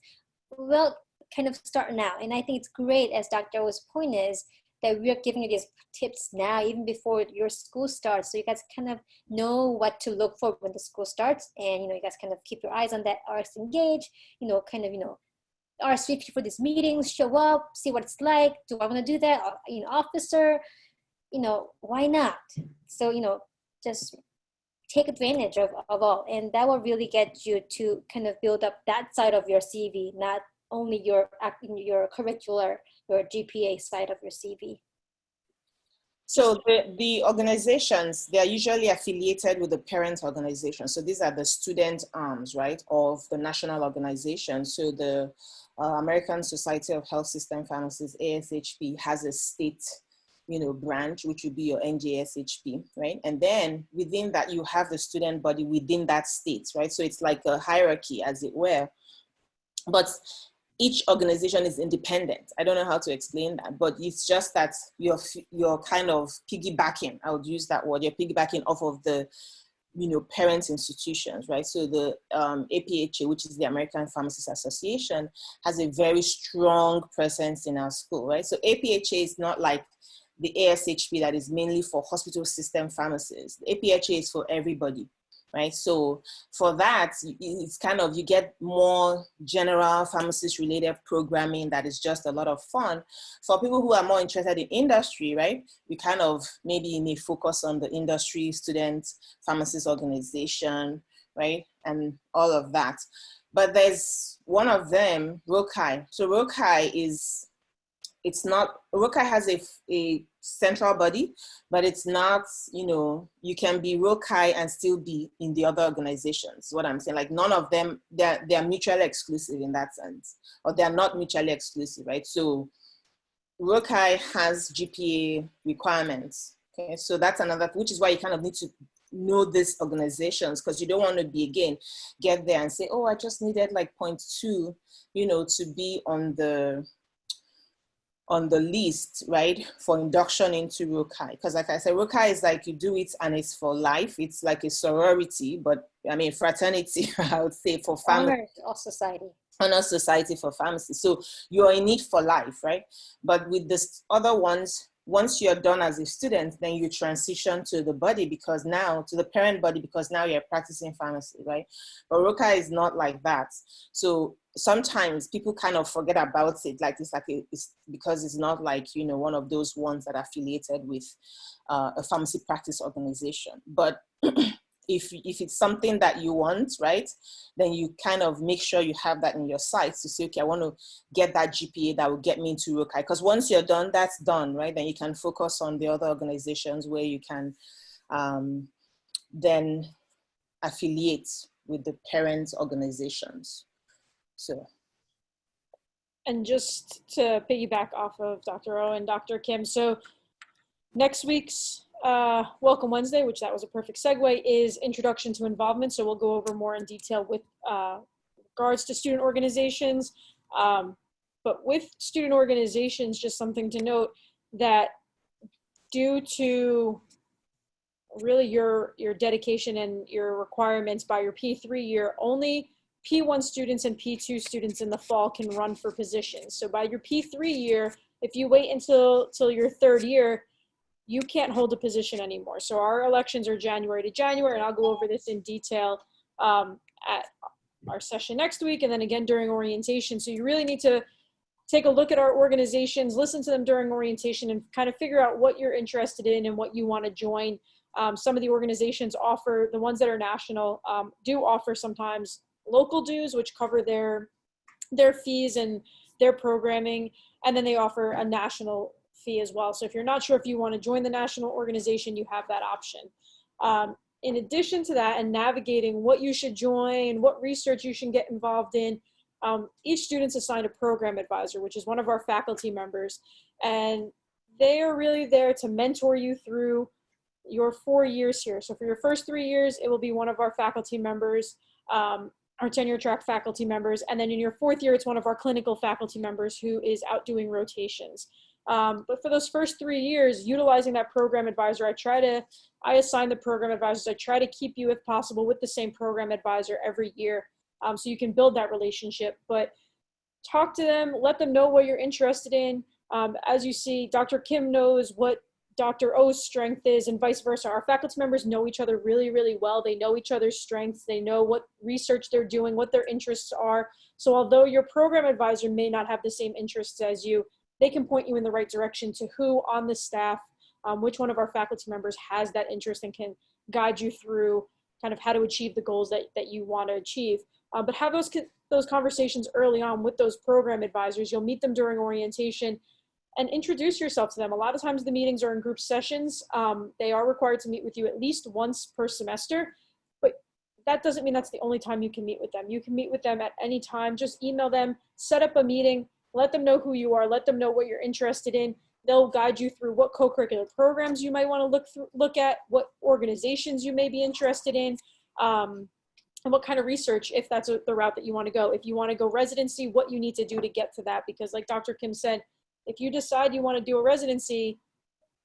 Well, kind of start now. And I think it's great, as Dr. O's point is, that we're giving you these tips now, even before your school starts. So you guys kind of know what to look for when the school starts. And, you guys kind of keep your eyes on that, RX Engage, kind of, RSVP for these meetings, show up, see what it's like. Do I want to do that? Officer, why not? So, just take advantage of all. And that will really get you to kind of build up that side of your CV, not only your curricular, your GPA side of your CV. So the organizations, they are usually affiliated with the parent organization. So these are the student arms, right, of the national organization. So the American Society of Health System Pharmacists, ASHP, has a state branch, which would be your NJSHP, right? And then within that, you have the student body within that state, right? So it's like a hierarchy, as it were. But each organization is independent. I don't know how to explain that, but it's just that you're kind of piggybacking. I would use that word. You're piggybacking off of the parent institutions, right? So the APHA, which is the American Pharmacists Association, has a very strong presence in our school, right? So APHA is not like the ASHP that is mainly for hospital system pharmacists. The APHA is for everybody, right? So for that, it's kind of, you get more general pharmacist related programming that is just a lot of fun. For people who are more interested in industry, right? We kind of maybe may focus on the industry student pharmacist organization, right? And all of that. But there's one of them, ROCAI. So ROCAI is, ROCAI has a central body, but it's not, you can be ROCAI and still be in the other organizations. What I'm saying, like none of them, they're mutually exclusive in that sense, or they're not mutually exclusive, right? So ROCAI has GPA requirements. Okay, so that's another, which is why you kind of need to know these organizations, because you don't want to be, again, get there and say, oh, I just needed like 0.2, to be on the list, right, for induction into ROCAI. Because like I said, ROCAI is like you do it and it's for life. It's like a sorority, but I mean fraternity, I would say, for family. Honor society for pharmacy. So you're in it for life, right? But with this other ones, once you're done as a student, then you transition to the body, because now, to the parent body, because now you're practicing pharmacy, right? But ROCAI is not like that. So sometimes people kind of forget about it, like it's because it's not like, one of those ones that are affiliated with a pharmacy practice organization. But if it's something that you want, right, then you kind of make sure you have that in your sights to say, okay, I want to get that GPA that will get me into ROCAI. Because once you're done, that's done, right? Then you can focus on the other organizations where you can then affiliate with the parent organizations. So. And just to piggyback off of Dr. O and Dr. Kim, so next week's Welcome Wednesday, which that was a perfect segue, is Introduction to Involvement. So we'll go over more in detail with regards to student organizations. But with student organizations, just something to note that due to really your dedication and your requirements by your P3 year, only P1 students and P2 students in the fall can run for positions. So by your P3 year, if you wait until your third year, you can't hold a position anymore. So our elections are January to January, and I'll go over this in detail at our session next week, and then again during orientation. So you really need to take a look at our organizations, listen to them during orientation, and kind of figure out what you're interested in and what you want to join. Some of the organizations offer, the ones that are national, do offer sometimes local dues, which cover their fees and their programming, and then they offer a national fee as well. So if you're not sure if you want to join the national organization, you have that option. In addition to that, and navigating what you should join, what research you should get involved in, each student's assigned a program advisor, which is one of our faculty members, and they are really there to mentor you through your 4 years here. So for your first 3 years, it will be one of our faculty members. our tenure track faculty members. And then in your fourth year, it's one of our clinical faculty members who is out doing rotations. But for those first 3 years, utilizing that program advisor, I assign the program advisors. I try to keep you, if possible, with the same program advisor every year, so you can build that relationship. But talk to them, let them know what you're interested in. As you see, Dr. Kim knows what Dr. O's strength is, and vice versa. Our faculty members know each other really, really well. They know each other's strengths. They know what research they're doing, what their interests are. So although your program advisor may not have the same interests as you, they can point you in the right direction to who on the staff, which one of our faculty members has that interest and can guide you through kind of how to achieve the goals that you want to achieve. But have those conversations early on with those program advisors. You'll meet them during orientation and introduce yourself to them. A lot of times the meetings are in group sessions. They are required to meet with you at least once per semester, but that doesn't mean that's the only time you can meet with them. You can meet with them at any time. Just email them, set up a meeting, let them know who you are, let them know what you're interested in. They'll guide you through what co-curricular programs you might want to look at, what organizations you may be interested in, and what kind of research, if that's the route that you want to go. If you want to go residency, what you need to do to get to that. Because like Dr. Kim said, if you decide you want to do a residency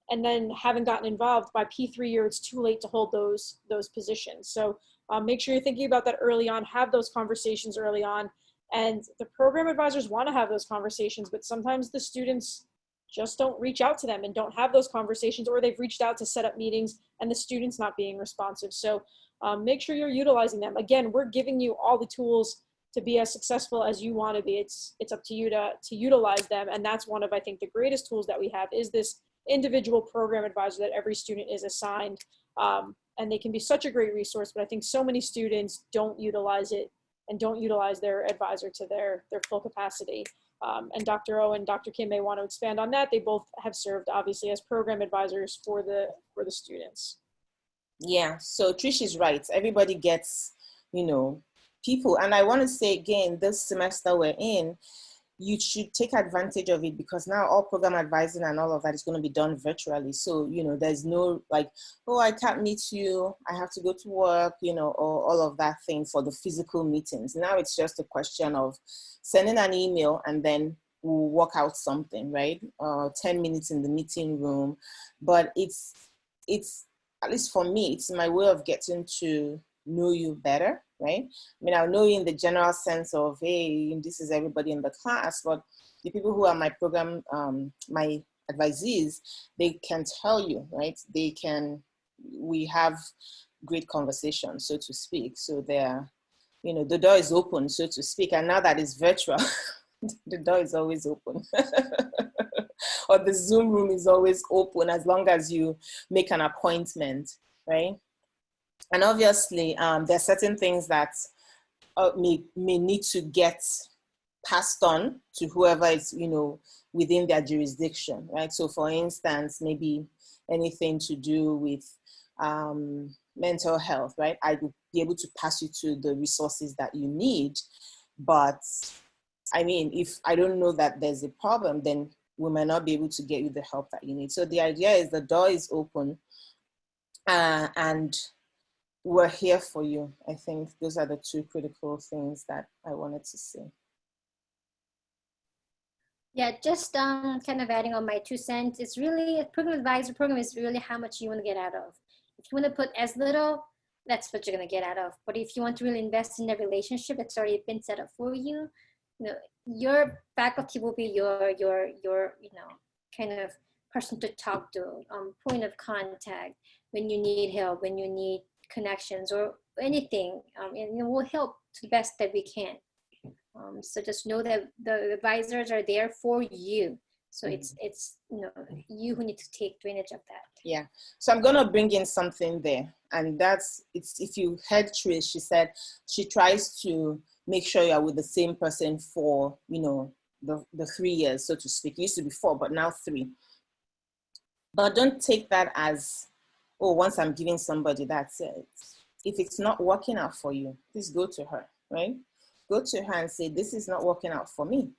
and then haven't gotten involved by P3 year, it's too late to hold those positions. So make sure you're thinking about that early on, have those conversations early on. And the program advisors want to have those conversations, but sometimes the students just don't reach out to them and don't have those conversations, or they've reached out to set up meetings and the student's not being responsive. So make sure you're utilizing them. Again, we're giving you all the tools to be as successful as you want to be. It's up to you to utilize them. And that's one of, I think, the greatest tools that we have is this individual program advisor that every student is assigned. And they can be such a great resource, but I think so many students don't utilize it and don't utilize their advisor to their full capacity. And Dr. O and Dr. Kim may want to expand on that. They both have served, obviously, as program advisors for the students. Yeah, so Trish is right. Everybody gets, people. And I want to say again, this semester we're in, you should take advantage of it, because now all program advising and all of that is going to be done virtually. So, there's no like, oh, I can't meet you, I have to go to work, or all of that thing for the physical meetings. Now it's just a question of sending an email and then we'll work out something, right? 10 minutes in the meeting room. But it's, at least for me, it's my way of getting to know you better, right? I mean, I'll know you in the general sense of, hey, this is everybody in the class, but the people who are my program, my advisees, they can tell you, right? We have great conversations, so to speak. So they're, the door is open, so to speak. And now that it's virtual, the door is always open. Or the Zoom room is always open as long as you make an appointment, right? And obviously, there are certain things that may need to get passed on to whoever is, within their jurisdiction, right? So for instance, maybe anything to do with mental health, right? I will be able to pass you to the resources that you need. But I mean, if I don't know that there's a problem, then we might not be able to get you the help that you need. So the idea is the door is open and we're here for you. I think those are the two critical things that I wanted to say. Yeah, just kind of adding on my 2 cents. It's really, a program advisor program is really how much you want to get out of. If you want to put as little, that's what you're going to get out of. But if you want to really invest in the relationship that's already been set up for you, your faculty will be your kind of person to talk to, point of contact when you need help, when you need connections or anything, and we'll help to the best that we can. So just know that the advisors are there for you. So it's you who need to take advantage of that. Yeah. So I'm gonna bring in something there, and if you heard Trish, she said she tries to make sure you're with the same person for the 3 years, so to speak. It used to be 4, but now 3. But don't take that as, oh, once I'm giving somebody, that's it. If it's not working out for you, please go to her, right? Go to her and say, this is not working out for me.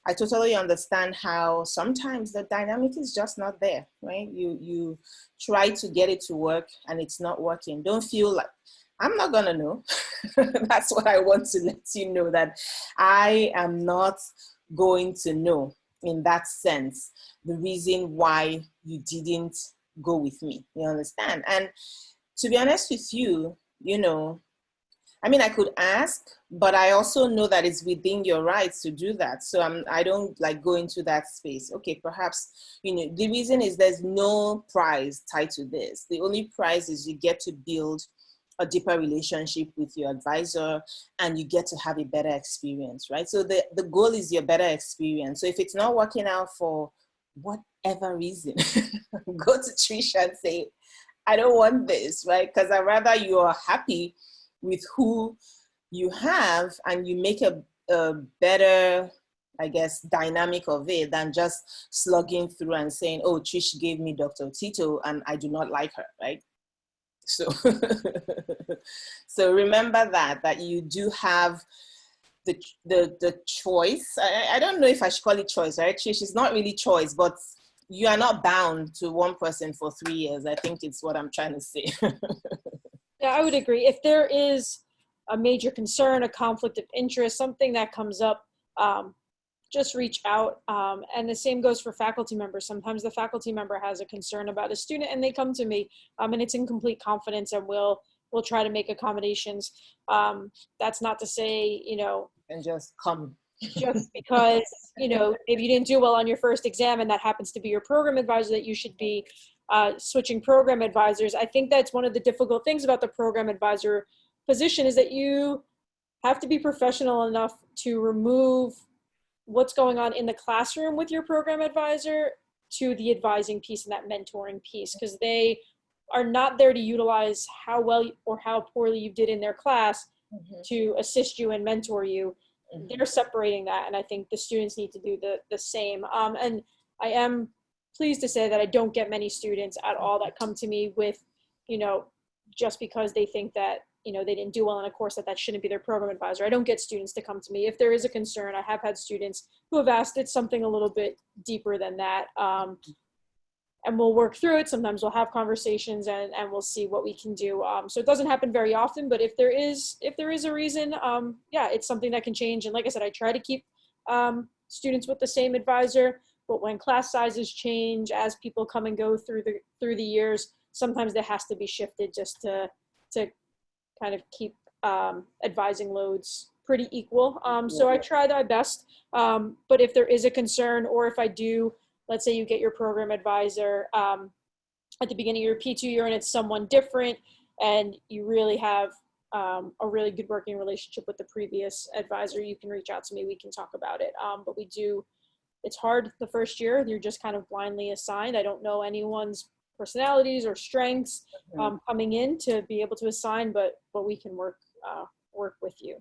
I totally understand how sometimes the dynamic is just not there, right? You try to get it to work and it's not working. Don't feel like, I'm not gonna know. That's what I want to let you know, that I am not going to know in that sense the reason why you didn't go with me. You understand? And to be honest with you, you know, I mean, I could ask, but I also know that it's within your rights to do that. So I don't like go into that space. Okay, perhaps, you know, the reason is there's no prize tied to this. The only prize is you get to build a deeper relationship with your advisor and you get to have a better experience, right? So the goal is your better experience. So if it's not working out for whatever reason, go to Trisha and say, I don't want this, right? Because I'd rather you are happy with who you have and you make a better, I guess, dynamic of it than just slugging through and saying, oh, Trish gave me Dr. Otito and I do not like her, right? So, so remember that you do have the choice. I don't know if I should call it choice, right? Trish, it's not really choice, but you are not bound to one person for 3 years. I think it's what I'm trying to say. Yeah, I would agree. If there is a major concern, a conflict of interest, something that comes up, just reach out. And the same goes for faculty members. Sometimes the faculty member has a concern about a student and they come to me, and it's in complete confidence, and we'll try to make accommodations. That's not to say, you know, And just come. just because, you know, if you didn't do well on your first exam and that happens to be your program advisor, that you should be switching program advisors. I think that's one of the difficult things about the program advisor position, is that you have to be professional enough to remove what's going on in the classroom with your program advisor to the advising piece and that mentoring piece, because they are not there to utilize how well or how poorly you did in their class to assist you and mentor you. They're separating that, and I think the students need to do the same. And I am pleased to say that I don't get many students at all that come to me with, you know, just because they think that, you know, they didn't do well in a course, that shouldn't be their program advisor. I don't get students to come to me. If there is a concern, I have had students who have asked it something a little bit deeper than that. And we'll work through it. Sometimes we'll have conversations and we'll see what we can do. So it doesn't happen very often, but if there is a reason, yeah, it's something that can change. And like I said, I try to keep students with the same advisor, but when class sizes change, as people come and go through the years, sometimes that has to be shifted just to kind of keep advising loads pretty equal. So I try my best, but if there is a concern, or if I do, let's say you get your program advisor at the beginning of your P2 year and it's someone different, and you really have a really good working relationship with the previous advisor, you can reach out to me, we can talk about it. But it's hard the first year, you're just kind of blindly assigned. I don't know anyone's personalities or strengths coming in to be able to assign, but we can work with you.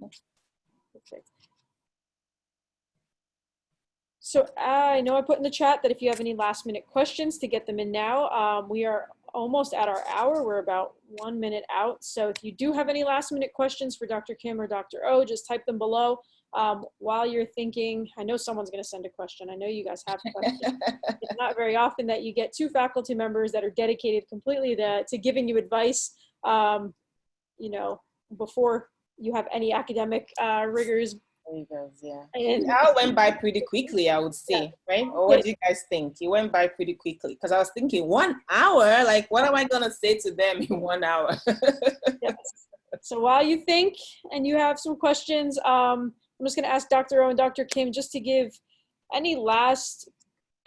Okay. So I know I put in the chat that if you have any last minute questions, to get them in now. We are almost at our hour. We're about 1 minute out. So if you do have any last minute questions for Dr. Kim or Dr. O, just type them below. While you're thinking, I know someone's going to send a question. I know you guys have questions. It's not very often that you get two faculty members that are dedicated completely to giving you advice, you know, before you have any academic rigors. Yeah. And that went by pretty quickly, I would say, right? Or what do you guys think? It went by pretty quickly, because I was thinking 1 hour, like what am I going to say to them in 1 hour? Yes. So while you think and you have some questions, I'm just going to ask Dr. O and Dr. Kim just to give any last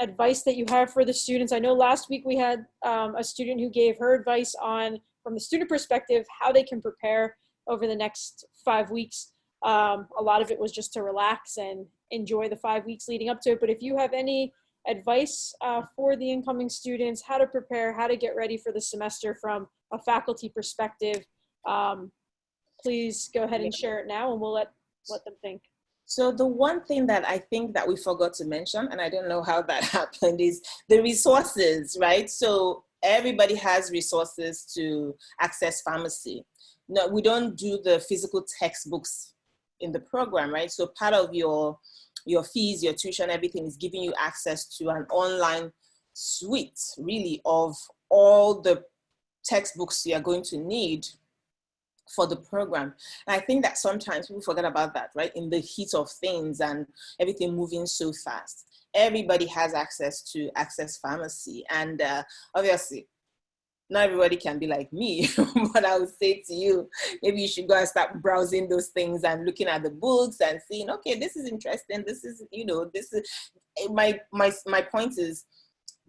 advice that you have for the students. I know last week we had a student who gave her advice on, from the student perspective, how they can prepare over the next 5 weeks. A lot of it was just to relax and enjoy the 5 weeks leading up to it. But if you have any advice for the incoming students, how to prepare, how to get ready for the semester from a faculty perspective, please go ahead and share it now, and we'll let them think. So the one thing that I think that we forgot to mention, and I don't know how that happened, is the resources, right? So everybody has resources to access pharmacy. No, we don't do the physical textbooks in the program, right? So part of your fees, your tuition, everything is giving you access to an online suite, really, of all the textbooks you're going to need for the program. And I think that sometimes people forget about that, right? In the heat of things and everything moving so fast, everybody has access to Access Pharmacy. And obviously, not everybody can be like me, but I would say to you, maybe you should go and start browsing those things and looking at the books and seeing, okay, this is interesting. This is, this is, my point is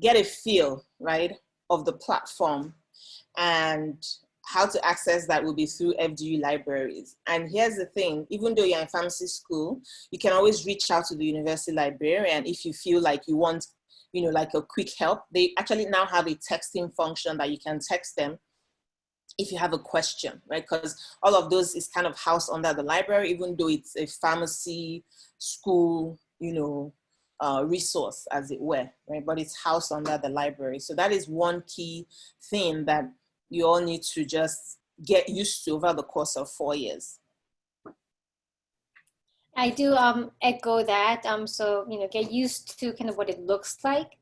get a feel, right, of the platform, and how to access that will be through FDU libraries. And here's the thing, even though you're in pharmacy school, you can always reach out to the university librarian if you feel like you want, like a quick help. They actually now have a texting function that you can text them if you have a question, right? Because all of those is kind of housed under the library, even though it's a pharmacy school, resource, as it were, right? But it's housed under the library. So that is one key thing that you all need to just get used to over the course of 4 years. I do echo that. So, get used to kind of what it looks like,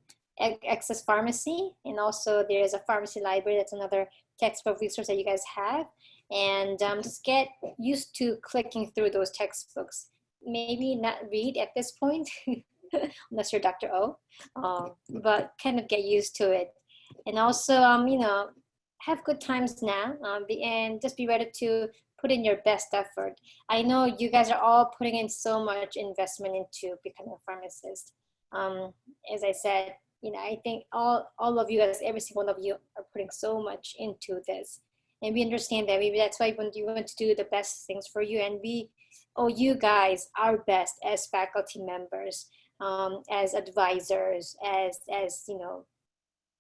Access Pharmacy. And also there is a pharmacy library. That's another textbook resource that you guys have. And just get used to clicking through those textbooks. Maybe not read at this point, unless you're Dr. O, but kind of get used to it. And also, have good times now, and just be ready to put in your best effort. I know you guys are all putting in so much investment into becoming a pharmacist. As I said, I think all of you guys, every single one of you are putting so much into this. And we understand that. Maybe that's why you want to do the best things for you. And we owe you guys our best as faculty members, as advisors, as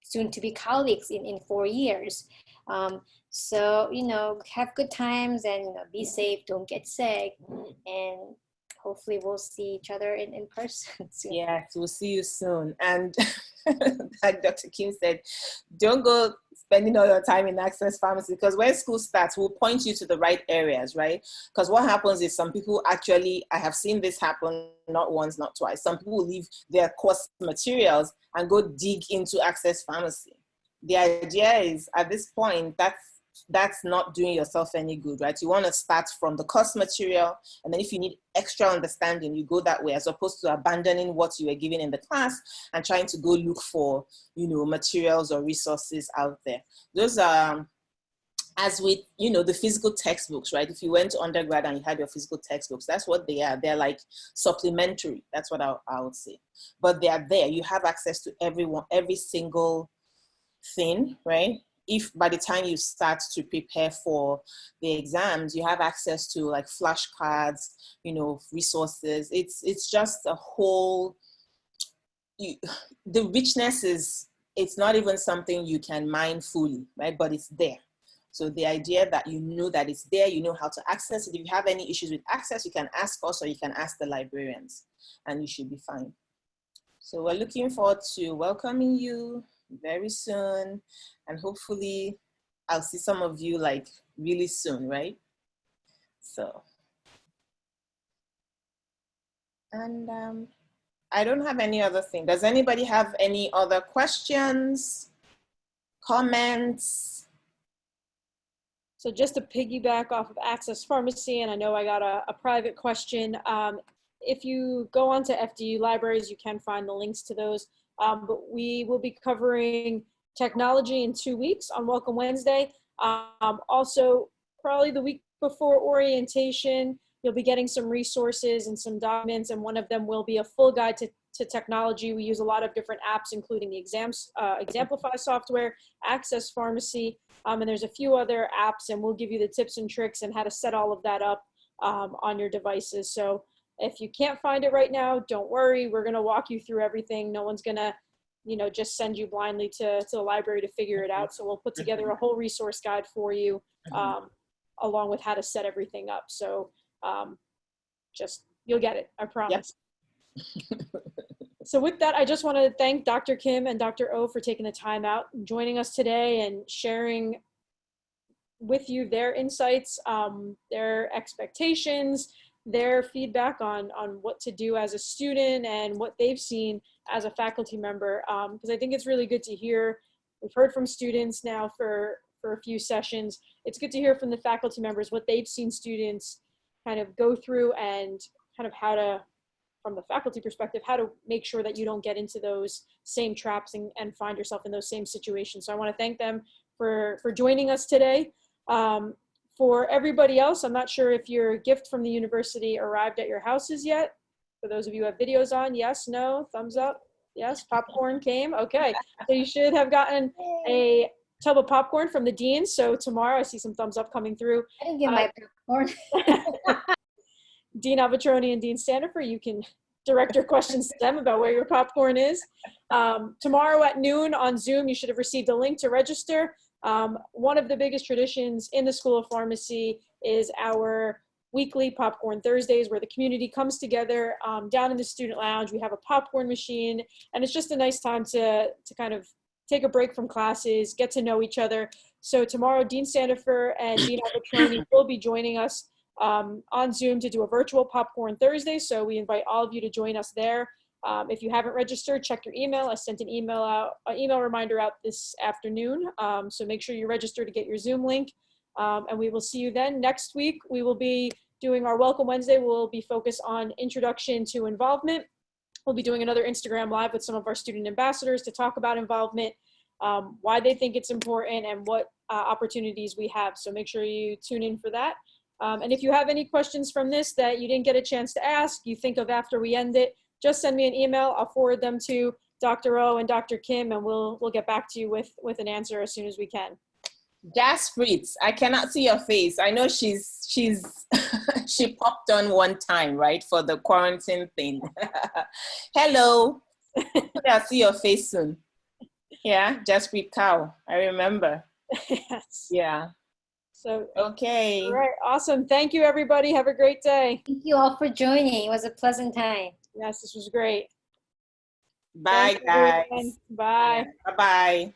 soon to be colleagues in 4 years. So, have good times and be safe, don't get sick, and hopefully we'll see each other in person soon. Yes, we'll see you soon. And like Dr. Kim said, don't go spending all your time in Access Pharmacy, because when school starts, we'll point you to the right areas, right? Because what happens is some people actually, I have seen this happen not once, not twice. Some people will leave their course materials and go dig into Access Pharmacy. The idea is at this point, that's not doing yourself any good, right? You want to start from the course material, and then if you need extra understanding, you go that way, as opposed to abandoning what you were given in the class and trying to go look for, materials or resources out there. Those are, as with, the physical textbooks, right? If you went to undergrad and you had your physical textbooks, that's what they are. They're like supplementary. That's what I would say. But they are there. You have access to every single thing, right? If by the time you start to prepare for the exams, you have access to like flashcards, resources. It's just a whole, the richness is, it's not even something you can mine fully, right? But it's there. So the idea that that it's there, how to access it. If you have any issues with access, you can ask us or you can ask the librarians and you should be fine. So we're looking forward to welcoming you very soon, and hopefully I'll see some of you like really soon, right? So, and I don't have any other thing. Does anybody have any other questions, comments? So just to piggyback off of Access Pharmacy, and I know I got a private question. If you go onto FDU libraries, you can find the links to those. But we will be covering technology in 2 weeks on Welcome Wednesday. Also, probably the week before orientation, you'll be getting some resources and some documents, and one of them will be a full guide to technology. We use a lot of different apps, including the Exemplify software, Access Pharmacy, and there's a few other apps, and we'll give you the tips and tricks and how to set all of that up on your devices. So if you can't find it right now, don't worry. We're going to walk you through everything. No one's going to, just send you blindly to the library to figure it out. So we'll put together a whole resource guide for you, along with how to set everything up. So you'll get it, I promise. Yep. So with that, I just want to thank Dr. Kim and Dr. O for taking the time out and joining us today and sharing with you their insights, their expectations, their feedback on what to do as a student and what they've seen as a faculty member, because I think it's really good to hear. We've heard from students now for for a few sessions. It's good to hear from the faculty members what they've seen students kind of go through and kind of how to, from the faculty perspective, how to make sure that you don't get into those same traps and find yourself in those same situations. So I want to thank them for joining us today. For everybody else, I'm not sure if your gift from the university arrived at your houses yet. For those of you who have videos on, yes, no, thumbs up. Yes, popcorn came. Okay, so you should have gotten a tub of popcorn from the dean. So tomorrow, I see some thumbs up coming through. I didn't get my popcorn. Dean Alvatroni and Dean Standifer, you can direct your questions to them about where your popcorn is. Tomorrow at noon on Zoom, you should have received a link to register. One of the biggest traditions in the School of Pharmacy is our weekly Popcorn Thursdays, where the community comes together down in the student lounge. We have a popcorn machine, and it's just a nice time to kind of take a break from classes, get to know each other. So tomorrow, Dean Standifer and Dean Alvatroni will be joining us on Zoom to do a virtual Popcorn Thursday. So we invite all of you to join us there. If you haven't registered, check your email. I sent an email reminder out this afternoon. So make sure you register to get your Zoom link. And we will see you then. Next week, we will be doing our Welcome Wednesday. We'll be focused on introduction to involvement. We'll be doing another Instagram Live with some of our student ambassadors to talk about involvement, why they think it's important, and what opportunities we have. So make sure you tune in for that. And if you have any questions from this that you didn't get a chance to ask, you think of after we end it, just send me an email. I'll forward them to Dr. O and Dr. Kim, and we'll get back to you with an answer as soon as we can. Jasprit, I cannot see your face. I know she's she popped on one time, right, for the quarantine thing. Hello. I'll see your face soon. Yeah, Jasprit Cow. I remember. Yes. Yeah. So okay. All right, awesome. Thank you, everybody. Have a great day. Thank you all for joining. It was a pleasant time. Yes, this was great. Bye, Thanks, guys. everyone. Bye. Bye-bye.